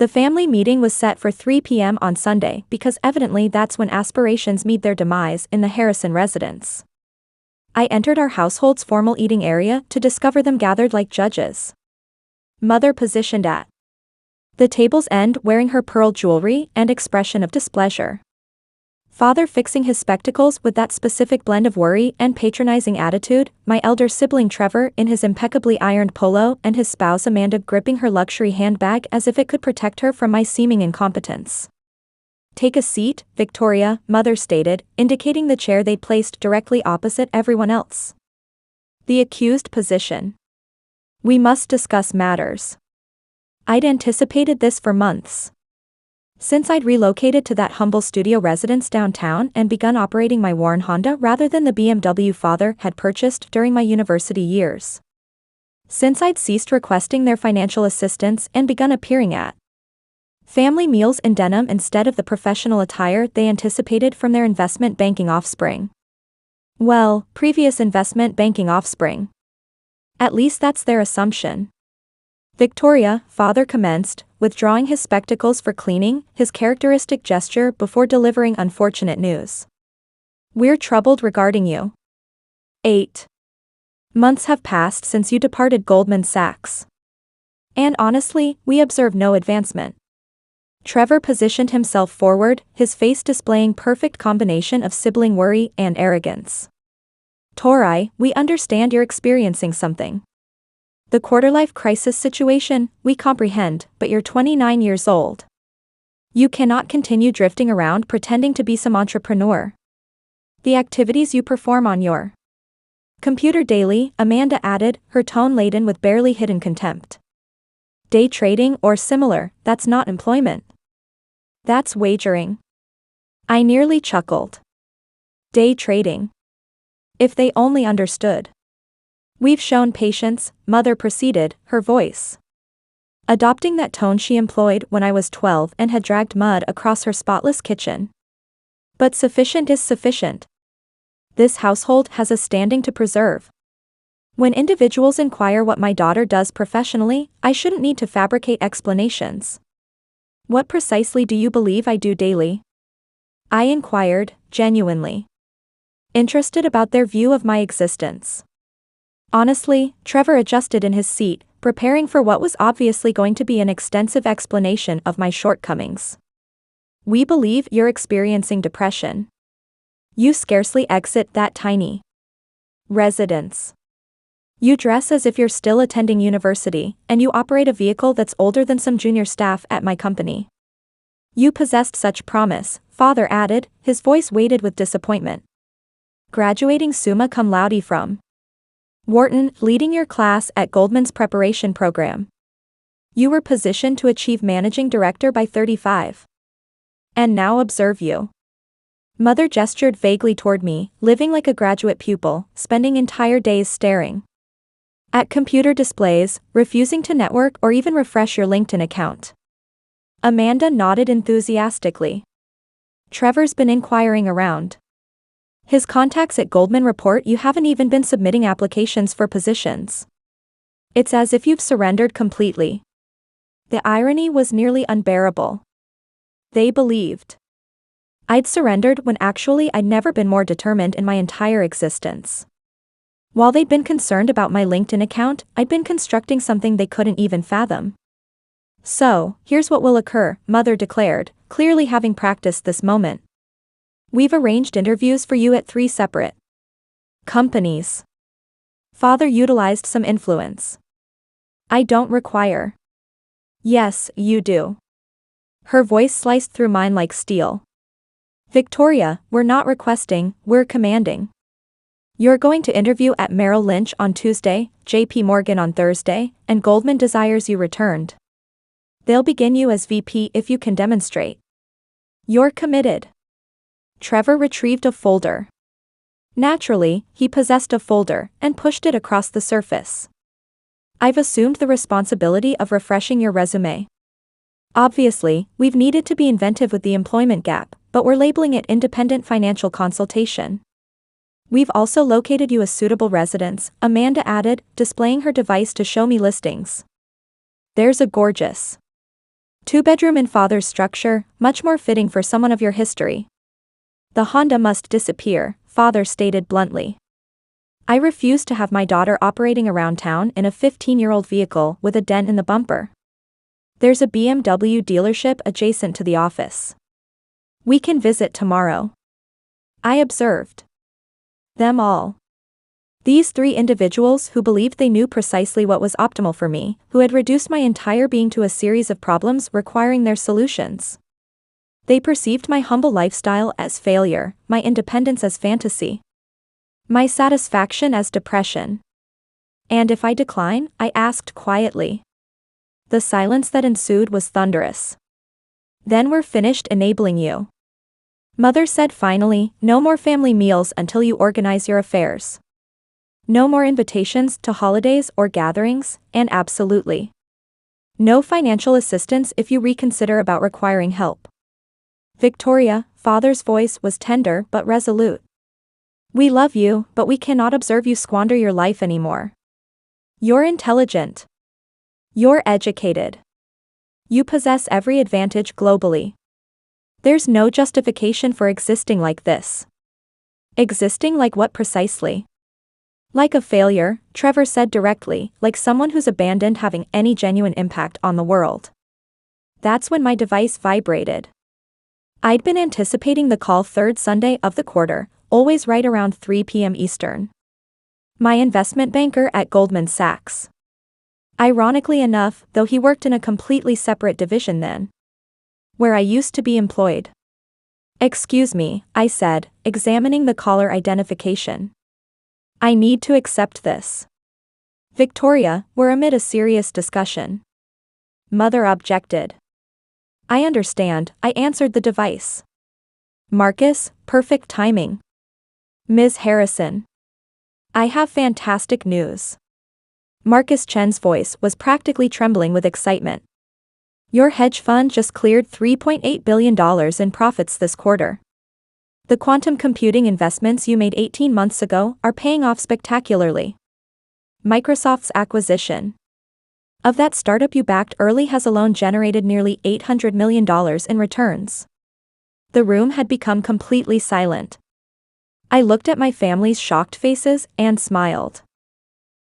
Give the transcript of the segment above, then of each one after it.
The family meeting was set for 3 p.m. on Sunday because evidently that's when aspirations meet their demise in the Harrison residence. I entered our household's formal eating area to discover them gathered like judges. Mother positioned at the table's end wearing her pearl jewelry and expression of displeasure. Father fixing his spectacles with that specific blend of worry and patronizing attitude, my elder sibling Trevor in his impeccably ironed polo and his spouse Amanda gripping her luxury handbag as if it could protect her from my seeming incompetence. "Take a seat, Victoria," Mother stated, indicating the chair they'd placed directly opposite everyone else. The accused position. "We must discuss matters." I'd anticipated this for months. Since I'd relocated to that humble studio residence downtown and begun operating my worn Honda rather than the BMW father had purchased during my university years. Since I'd ceased requesting their financial assistance and begun appearing at family meals in denim instead of the professional attire they anticipated from their investment banking offspring. Well, previous investment banking offspring. At least that's their assumption. "Victoria," Father commenced, withdrawing his spectacles for cleaning, his characteristic gesture before delivering unfortunate news. "We're troubled regarding you. 8 months have passed since you departed Goldman Sachs. And honestly, we observe no advancement." Trevor positioned himself forward, his face displaying perfect combination of sibling worry and arrogance. "Tori, we understand you're experiencing something. The quarter-life crisis situation, we comprehend, but you're 29 years old. You cannot continue drifting around pretending to be some entrepreneur. The activities you perform on your computer daily," Amanda added, her tone laden with barely hidden contempt. "Day trading or similar, that's not employment. That's wagering." I nearly chuckled. Day trading. If they only understood. "We've shown patience," Mother proceeded, her voice adopting that tone she employed when I was 12 and had dragged mud across her spotless kitchen. "But sufficient is sufficient. This household has a standing to preserve. When individuals inquire what my daughter does professionally, I shouldn't need to fabricate explanations." "What precisely do you believe I do daily?" I inquired, genuinely interested about their view of my existence. Honestly, Trevor adjusted in his seat, preparing for what was obviously going to be an extensive explanation of my shortcomings. "We believe you're experiencing depression. You scarcely exit that tiny residence. You dress as if you're still attending university, and you operate a vehicle that's older than some junior staff at my company. You possessed such promise," Father added, his voice weighted with disappointment. "Graduating summa cum laude from Wharton, leading your class at Goldman's preparation program. You were positioned to achieve managing director by 35. And now observe you." Mother gestured vaguely toward me, living like a graduate pupil, spending entire days staring at computer displays, refusing to network or even refresh your LinkedIn account. Amanda nodded enthusiastically. "Trevor's been inquiring around. His contacts at Goldman report you haven't even been submitting applications for positions. It's as if you've surrendered completely." The irony was nearly unbearable. They believed I'd surrendered when actually I'd never been more determined in my entire existence. While they'd been concerned about my LinkedIn account, I'd been constructing something they couldn't even fathom. "So, here's what will occur," Mother declared, clearly having practiced this moment. "We've arranged interviews for you at 3 separate companies." Father utilized some influence. "I don't require." "Yes, you do." Her voice sliced through mine like steel. "Victoria, we're not requesting, we're commanding. You're going to interview at Merrill Lynch on Tuesday, JP Morgan on Thursday, and Goldman desires you returned. They'll begin you as VP if you can demonstrate you're committed." Trevor retrieved a folder. Naturally, he possessed a folder and pushed it across the surface. "I've assumed the responsibility of refreshing your resume. Obviously, we've needed to be inventive with the employment gap, but we're labeling it independent financial consultation. We've also located you a suitable residence," Amanda added, displaying her device to show me listings. "There's a gorgeous Two-bedroom in father's structure, much more fitting for someone of your history. The Honda must disappear, father stated bluntly. I refuse to have my daughter operating around town in a 15-year-old vehicle with a dent in the bumper. There's a BMW dealership adjacent to the office. We can visit tomorrow. I observed them all. These three individuals who believed they knew precisely what was optimal for me, who had reduced my entire being to a series of problems requiring their solutions. They perceived my humble lifestyle as failure, my independence as fantasy, my satisfaction as depression. And if I decline, I asked quietly. The silence that ensued was thunderous. Then we're finished enabling you. Mother said finally, no more family meals until you organize your affairs. No more invitations to holidays or gatherings, and absolutely no financial assistance if you reconsider about requiring help. Victoria, father's voice was tender but resolute. We love you, but we cannot observe you squander your life anymore. You're intelligent. You're educated. You possess every advantage globally. There's no justification for existing like this. Existing like what precisely? Like a failure, Trevor said directly, like someone who's abandoned having any genuine impact on the world. That's when my device vibrated. I'd been anticipating the call third Sunday of the quarter, always right around 3 p.m. Eastern. My investment banker at Goldman Sachs. Ironically enough, though he worked in a completely separate division then, where I used to be employed. Excuse me, I said, examining the caller identification. I need to accept this. Victoria, we're amid a serious discussion. Mother objected. I understand, I answered the device. Marcus, perfect timing. Ms. Harrison. I have fantastic news. Marcus Chen's voice was practically trembling with excitement. Your hedge fund just cleared $3.8 billion in profits this quarter. The quantum computing investments you made 18 months ago are paying off spectacularly. Microsoft's acquisition of that startup you backed early has alone generated nearly $800 million in returns. The room had become completely silent. I looked at my family's shocked faces and smiled.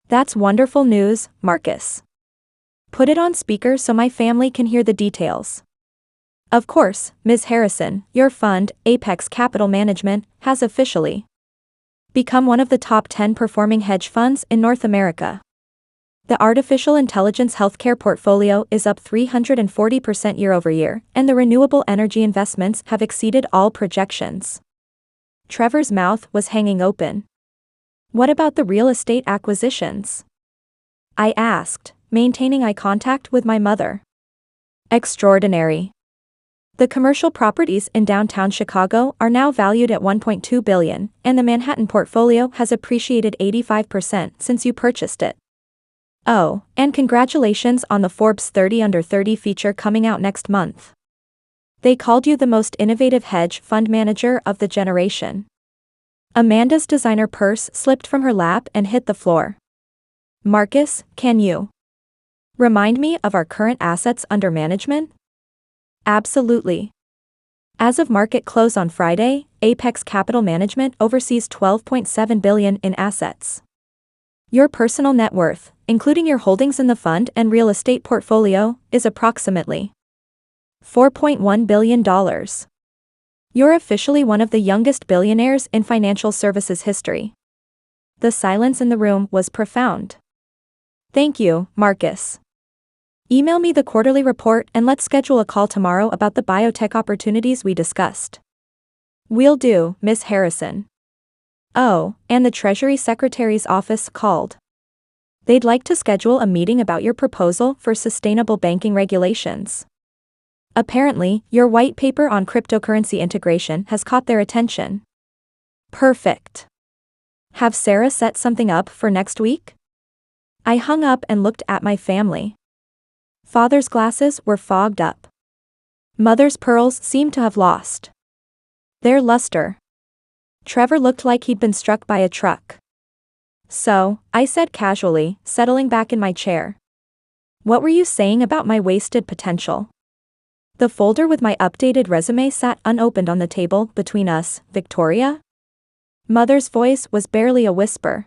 That's wonderful news, Marcus. Put it on speaker so my family can hear the details. Of course, Ms. Harrison, your fund, Apex Capital Management, has officially become one of the top 10 performing hedge funds in North America. The artificial intelligence healthcare portfolio is up 340% year-over-year, and the renewable energy investments have exceeded all projections. Trevor's mouth was hanging open. What about the real estate acquisitions? I asked, maintaining eye contact with my mother. Extraordinary. The commercial properties in downtown Chicago are now valued at $1.2 billion, and the Manhattan portfolio has appreciated 85% since you purchased it. Oh, and congratulations on the Forbes 30 Under 30 feature coming out next month. They called you the most innovative hedge fund manager of the generation. Amanda's designer purse slipped from her lap and hit the floor. Marcus, can you remind me of our current assets under management? Absolutely. As of market close on Friday, Apex Capital Management oversees $12.7 billion in assets. Your personal net worth, including your holdings in the fund and real estate portfolio, is approximately $4.1 billion. You're officially one of the youngest billionaires in financial services history. The silence in the room was profound. Thank you, Marcus. Email me the quarterly report and let's schedule a call tomorrow about the biotech opportunities we discussed. Will do, Ms. Harrison. Oh, and the Treasury Secretary's office called. They'd like to schedule a meeting about your proposal for sustainable banking regulations. Apparently, your white paper on cryptocurrency integration has caught their attention. Perfect. Have Sarah set something up for next week? I hung up and looked at my family. Father's glasses were fogged up. Mother's pearls seemed to have lost their luster. Trevor looked like he'd been struck by a truck. So, I said casually, settling back in my chair. What were you saying about my wasted potential? The folder with my updated resume sat unopened on the table between us. Victoria? Mother's voice was barely a whisper.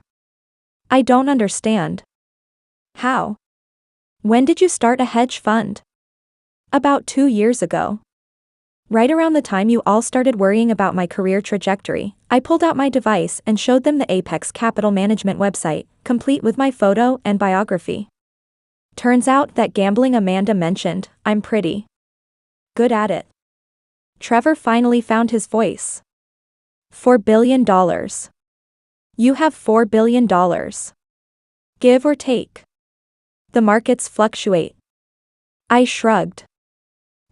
I don't understand. How? When did you start a hedge fund? About 2 years ago. Right around the time you all started worrying about my career trajectory, I pulled out my device and showed them the Apex Capital Management website, complete with my photo and biography. Turns out that gambling Amanda mentioned, I'm pretty good at it. Trevor finally found his voice. $4 billion. You have $4 billion. Give or take. The markets fluctuate. I shrugged.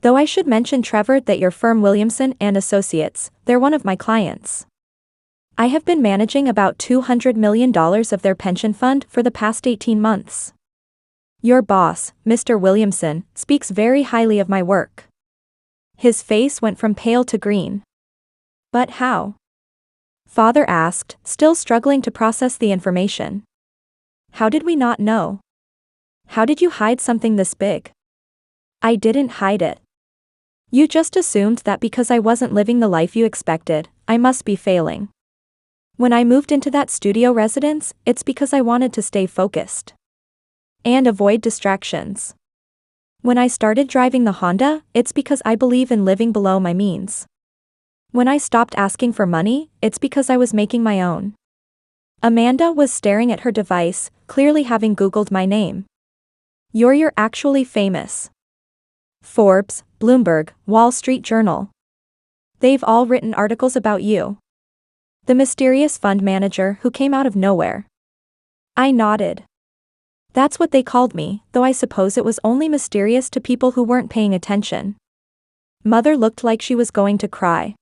Though I should mention, Trevor, that your firm Williamson and Associates, they're one of my clients. I have been managing about $200 million of their pension fund for the past 18 months. Your boss, Mr. Williamson, speaks very highly of my work. His face went from pale to green. But how? Father asked, still struggling to process the information. How did we not know? How did you hide something this big? I didn't hide it. You just assumed that because I wasn't living the life you expected, I must be failing. When I moved into that studio residence, it's because I wanted to stay focused and avoid distractions. When I started driving the Honda, it's because I believe in living below my means. When I stopped asking for money, it's because I was making my own. Amanda was staring at her device, clearly having Googled my name. You're actually famous. Forbes, Bloomberg, Wall Street Journal. They've all written articles about you. The mysterious fund manager who came out of nowhere. I nodded. That's what they called me, though I suppose it was only mysterious to people who weren't paying attention. Mother looked like she was going to cry.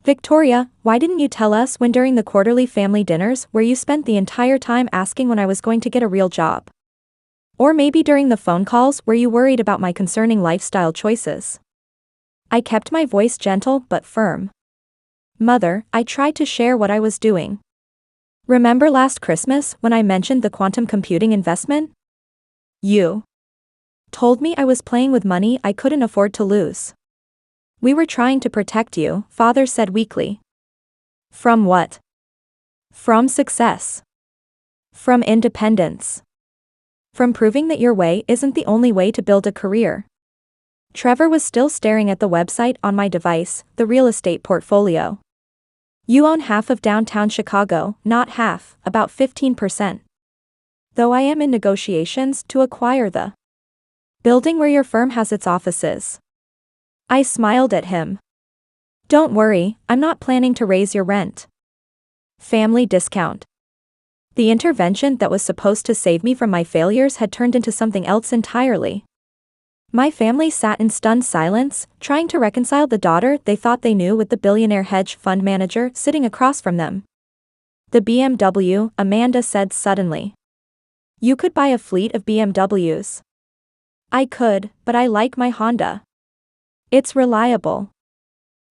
Victoria, why didn't you tell us when during the quarterly family dinners where you spent the entire time asking when I was going to get a real job? Or maybe during the phone calls where you worried about my concerning lifestyle choices? I kept my voice gentle but firm. Mother, I tried to share what I was doing. Remember last Christmas when I mentioned the quantum computing investment? You told me I was playing with money I couldn't afford to lose. We were trying to protect you, Father said weakly. From what? From success. From independence. From proving that your way isn't the only way to build a career. Trevor was still staring at the website on my device, the real estate portfolio. You own half of downtown Chicago, not half, about 15%. Though I am in negotiations to acquire the building where your firm has its offices. I smiled at him. Don't worry, I'm not planning to raise your rent. Family discount. The intervention that was supposed to save me from my failures had turned into something else entirely. My family sat in stunned silence, trying to reconcile the daughter they thought they knew with the billionaire hedge fund manager sitting across from them. The BMW, Amanda said suddenly. You could buy a fleet of BMWs. I could, but I like my Honda. It's reliable.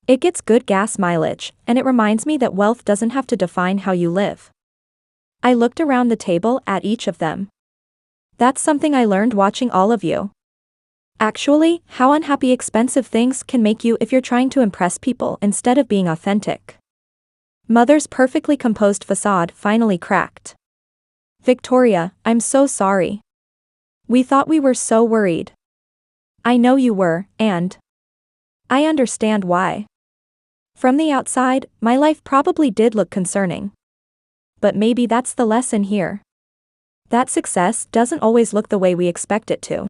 It gets good gas mileage, and it reminds me that wealth doesn't have to define how you live. I looked around the table at each of them. That's something I learned watching all of you. Actually, how unhappy expensive things can make you if you're trying to impress people instead of being authentic. Mother's perfectly composed facade finally cracked. Victoria, I'm so sorry. We thought we were so worried. I know you were, and I understand why. From the outside, my life probably did look concerning. But maybe that's the lesson here. That success doesn't always look the way we expect it to.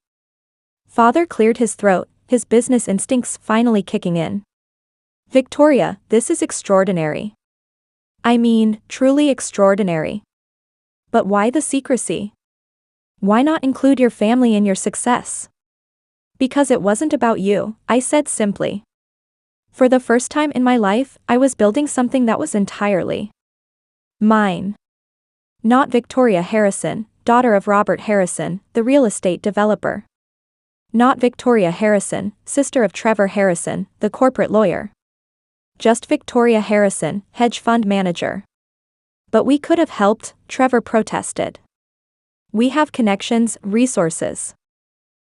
Father cleared his throat, his business instincts finally kicking in. Victoria, this is extraordinary. I mean, truly extraordinary. But why the secrecy? Why not include your family in your success? Because it wasn't about you, I said simply. For the first time in my life, I was building something that was entirely mine. Not Victoria Harrison, daughter of Robert Harrison, the real estate developer. Not Victoria Harrison, sister of Trevor Harrison, the corporate lawyer. Just Victoria Harrison, hedge fund manager. But we could have helped, Trevor protested. We have connections, resources.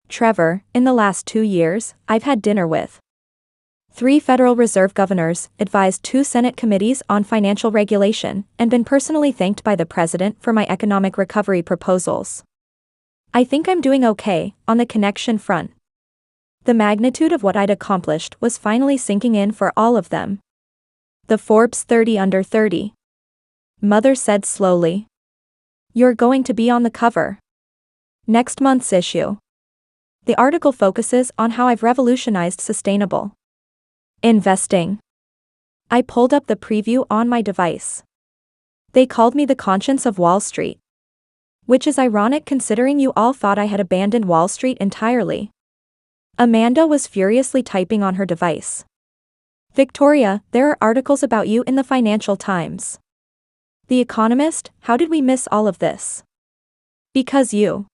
Trevor, in the last 2 years, I've had dinner with 3 Federal Reserve governors, advised 2 Senate committees on financial regulation, and been personally thanked by the President for my economic recovery proposals. I think I'm doing okay on the connection front. The magnitude of what I'd accomplished was finally sinking in for all of them. The Forbes 30 Under 30. Mother said slowly. You're going to be on the cover. Next month's issue. The article focuses on how I've revolutionized sustainable investing. I pulled up the preview on my device. They called me the conscience of Wall Street. Which is ironic considering you all thought I had abandoned Wall Street entirely. Amanda was furiously typing on her device. Victoria, there are articles about you in the Financial Times. The Economist, how did we miss all of this? Because you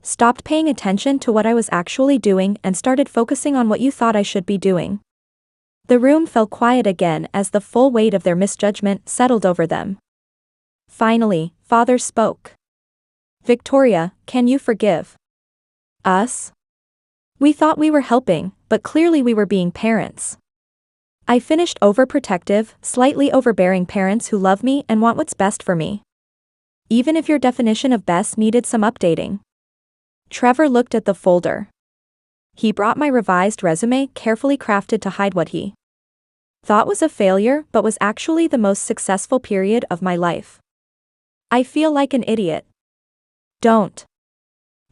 stopped paying attention to what I was actually doing and started focusing on what you thought I should be doing. The room fell quiet again as the full weight of their misjudgment settled over them. Finally, Father spoke. Victoria, can you forgive us? We thought we were helping, but clearly we were being parents. I finished overprotective, slightly overbearing parents who love me and want what's best for me. Even if your definition of best needed some updating. Trevor looked at the folder. He brought my revised resume carefully crafted to hide what he thought was a failure but was actually the most successful period of my life. I feel like an idiot. Don't.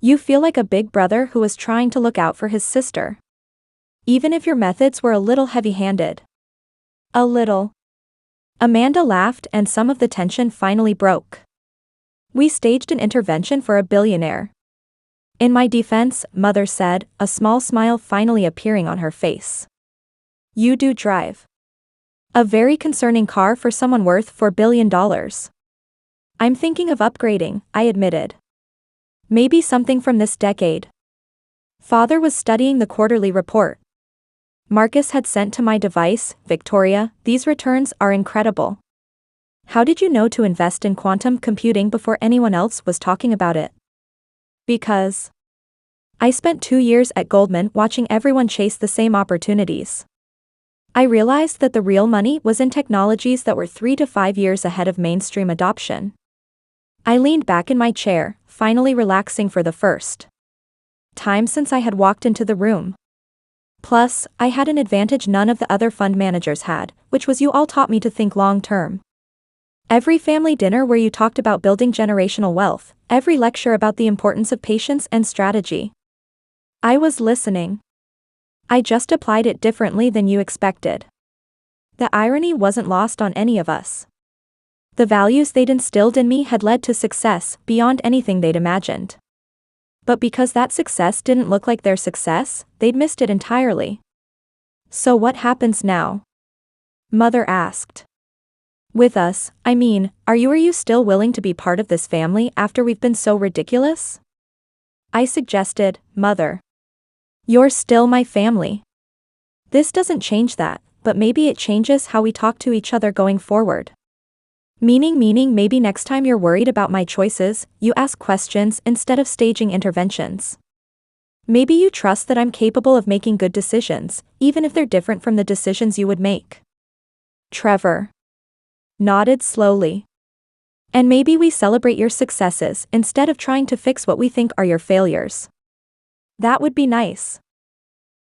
You feel like a big brother who was trying to look out for his sister. Even if your methods were a little heavy-handed. A little. Amanda laughed and some of the tension finally broke. We staged an intervention for a billionaire. In my defense, Mother said, a small smile finally appearing on her face. You do drive a very concerning car for someone worth $4 billion. I'm thinking of upgrading, I admitted. Maybe something from this decade. Father was studying the quarterly report. Marcus had sent to my device, Victoria, these returns are incredible. How did you know to invest in quantum computing before anyone else was talking about it? Because I spent 2 years at Goldman watching everyone chase the same opportunities. I realized that the real money was in technologies that were 3 to 5 years ahead of mainstream adoption. I leaned back in my chair, finally relaxing for the first time since I had walked into the room. Plus, I had an advantage none of the other fund managers had, which was you all taught me to think long-term. Every family dinner where you talked about building generational wealth, every lecture about the importance of patience and strategy. I was listening. I just applied it differently than you expected. The irony wasn't lost on any of us. The values they'd instilled in me had led to success beyond anything they'd imagined. But because that success didn't look like their success, they'd missed it entirely. So what happens now? Mother asked. With us, I mean, are you still willing to be part of this family after we've been so ridiculous? I suggested, Mother. You're still my family. This doesn't change that, but maybe it changes how we talk to each other going forward. Meaning maybe next time you're worried about my choices, you ask questions instead of staging interventions. Maybe you trust that I'm capable of making good decisions, even if they're different from the decisions you would make. Trevor nodded slowly. And maybe we celebrate your successes instead of trying to fix what we think are your failures. That would be nice.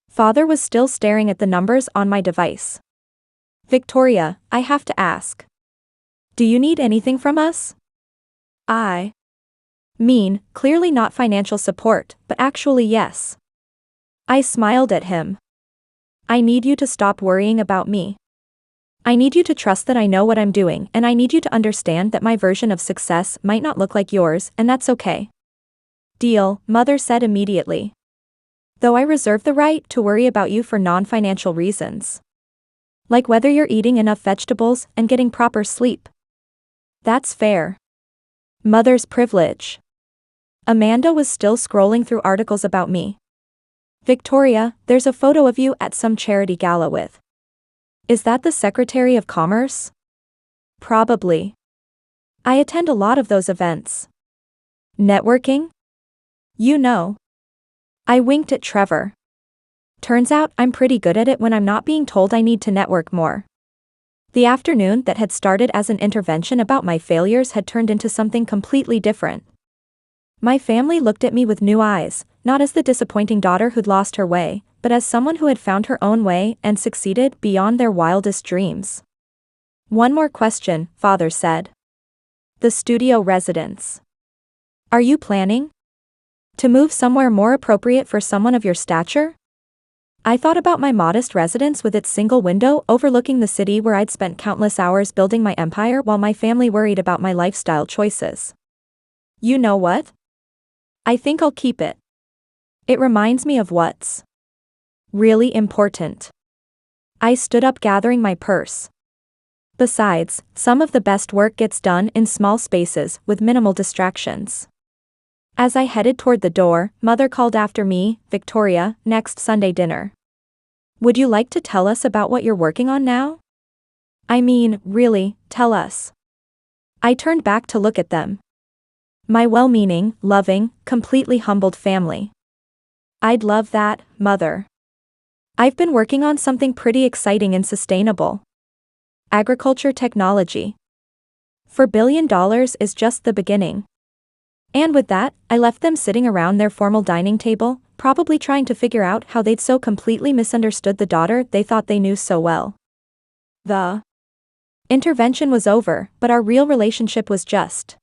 Father was still staring at the numbers on my device. Victoria, I have to ask. Do you need anything from us? I mean, clearly not financial support, but actually yes. I smiled at him. I need you to stop worrying about me. I need you to trust that I know what I'm doing, and I need you to understand that my version of success might not look like yours, and that's okay. Deal, Mother said immediately. Though I reserve the right to worry about you for non-financial reasons. Like whether you're eating enough vegetables and getting proper sleep. That's fair. Mother's privilege. Amanda was still scrolling through articles about me. Victoria, there's a photo of you at some charity gala with. Is that the Secretary of Commerce? Probably. I attend a lot of those events. Networking? You know. I winked at Trevor. Turns out I'm pretty good at it when I'm not being told I need to network more. The afternoon that had started as an intervention about my failures had turned into something completely different. My family looked at me with new eyes, not as the disappointing daughter who'd lost her way, but as someone who had found her own way and succeeded beyond their wildest dreams. One more question, Father said. The studio residence. Are you planning to move somewhere more appropriate for someone of your stature? I thought about my modest residence with its single window overlooking the city where I'd spent countless hours building my empire while my family worried about my lifestyle choices. You know what? I think I'll keep it. It reminds me of what's really important. I stood up, gathering my purse. Besides, some of the best work gets done in small spaces with minimal distractions. As I headed toward the door, Mother called after me, Victoria, next Sunday dinner. Would you like to tell us about what you're working on now? I mean, really, tell us. I turned back to look at them. My well-meaning, loving, completely humbled family. I'd love that, Mother. I've been working on something pretty exciting and sustainable. Agriculture technology. $4 billion is just the beginning. And with that, I left them sitting around their formal dining table, probably trying to figure out how they'd so completely misunderstood the daughter they thought they knew so well. The intervention was over, but our real relationship was just